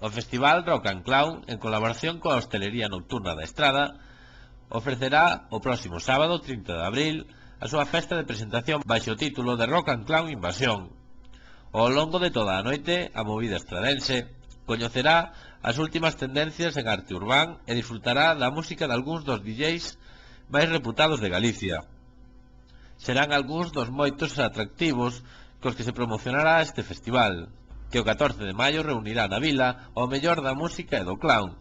O Festival Rock and Clown, en colaboración coa Hostelería Nocturna da Estrada, ofrecerá o próximo sábado, 30 de abril, a súa festa de presentación baixo o título de Rock and Clown Invasión. Ao longo de toda a noite, a movida estradense coñecerá as últimas tendencias en arte urbán e disfrutará da música de algúns dos DJs máis reputados de Galicia. Serán algúns dos moitos atractivos cos que se promocionará este festival, que o 14 de maio reunirá na vila o mellor da música e do clown,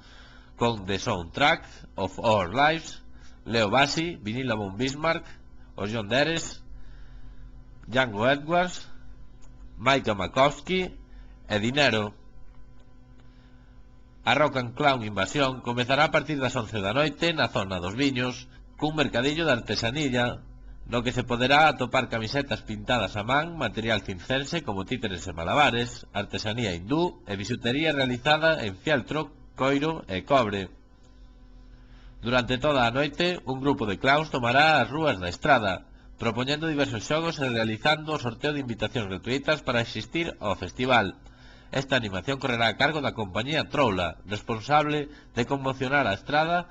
con The Soundtrack of Our Lives, Leo Bassi, Vinila von Bismarck, os John Deres, Django Edwards, Micah Makowski e Dinero. A Rock and Clown Invasión comezará a partir das 11 da noite na zona dos Viños, cun mercadillo de artesanía no que se poderá atopar camisetas pintadas a man, material cincense como títeres e malabares, artesanía hindú e bisutería realizada en fieltro, coiro e cobre. Durante toda a noite, un grupo de clowns tomará as rúas da Estrada, propoñendo diversos xogos e realizando o sorteo de invitacións gratuitas para asistir ao festival. Esta animación correrá a cargo da compañía Troula, responsable de conmocionar a Estrada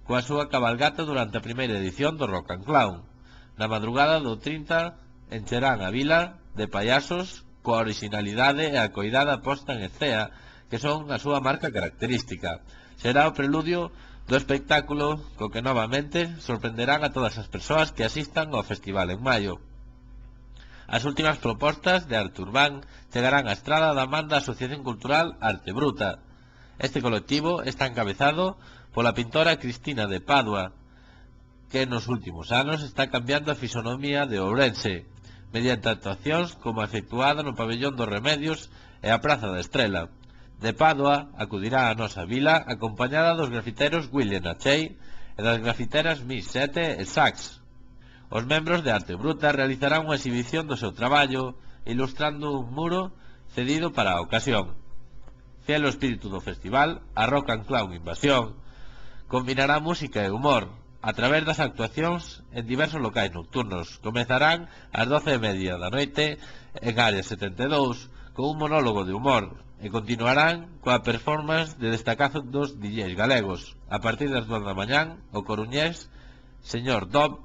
coa súa cabalgata durante a primeira edición do Rock and Clown. Na madrugada do 30 encherán a vila de payasos coa originalidade e a coidada posta en escena que son a súa marca característica. Será o preludio do espectáculo co que novamente sorprenderán a todas as persoas que asistan ao festival en maio. As últimas propostas de arte urbán chegarán á Estrada da man da Asociación Cultural Arte Bruta. Este colectivo está encabezado pola pintora Cristina de Padua, que nos últimos anos está cambiando a fisonomía de Ourense, mediante actuacións como a efectuada no Pabellón dos Remedios e a Praza da Estrela. De Padua acudirá á nosa vila acompañada dos grafiteros William Achei e das grafiteras Miss Sete e Sax. Os membros de Arte Bruta realizarán unha exhibición do seu traballo ilustrando un muro cedido para a ocasión. Fiel ao espírito do festival, a Rock and Clown Invasión combinará música e humor a través das actuacións en diversos locais nocturnos. Comezarán ás 12:30 da noite en Área 72 con un monólogo de humor e continuarán coa performance de destacados dos DJs galegos. A partir das 2 da mañán, o coruñés Señor Dob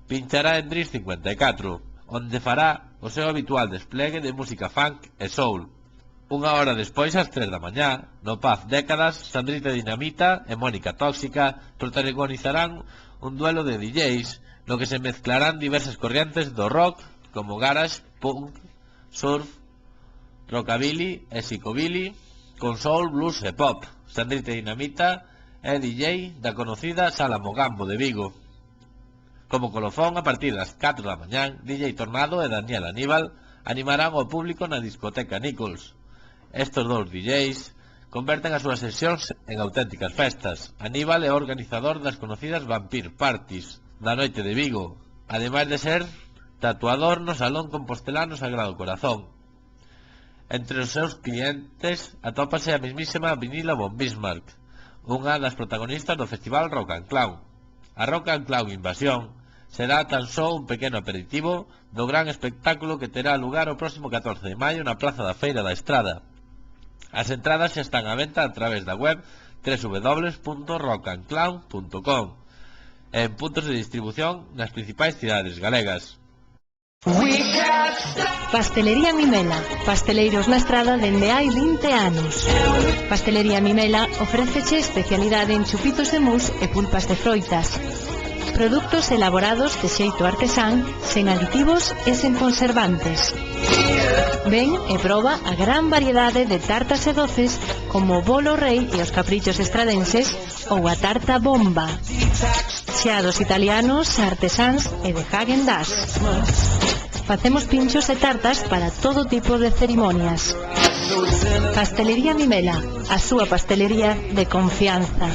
pinchará en Dris 54, onde fará o seu habitual desplegue de música funk e soul. Unha hora despois, ás 3 da mañá, no Paz Décadas, Sandrita Dinamita e Mónica Tóxica protagonizarán un duelo de DJs no que se mezclarán diversas corrientes do rock como garage, punk, surf, rockabilly e psicobilly con soul, blues e pop. Sandrita Dinamita é DJ da conocida Sala Mogambo de Vigo. Como colofón, a partir das 4 da mañán, DJ Tornado e Daniel Aníbal animarán ao público na discoteca Nichols. Estos dous DJs converten as súas sesións en auténticas festas. Aníbal é o organizador das conocidas Vampire Parties da noite de Vigo, ademais de ser tatuador no Salón Compostelano Sagrado Corazón. Entre os seus clientes atópase a mismísima Vinila von Bismarck, unha das protagonistas do festival Rock and Clown. A Rock and Clown Invasión será tan só un pequeno aperitivo do gran espectáculo que terá lugar o próximo 14 de maio na Praza da Feira da Estrada. As entradas xa están á venta a través da web www.rockandclown.com e en puntos de distribución nas principais cidades galegas. Pastelería Mimela, pasteleiros na Estrada dende hai 20 anos. Pastelería Mimela ofréceche especialidade en chupitos de mousse e pulpas de froitas. Produtos elaborados de xeito artesán, sen aditivos e sen conservantes. Ven e proba a gran variedade de tartas e doces como o bolo rei e os caprichos estradenses ou a tarta bomba. Xeados italianos, artesáns e de Häagen-Dazs. Facemos pinchos e tartas para todo tipo de cerimonias. Pastelería Mimela, a súa pastelería de confianza.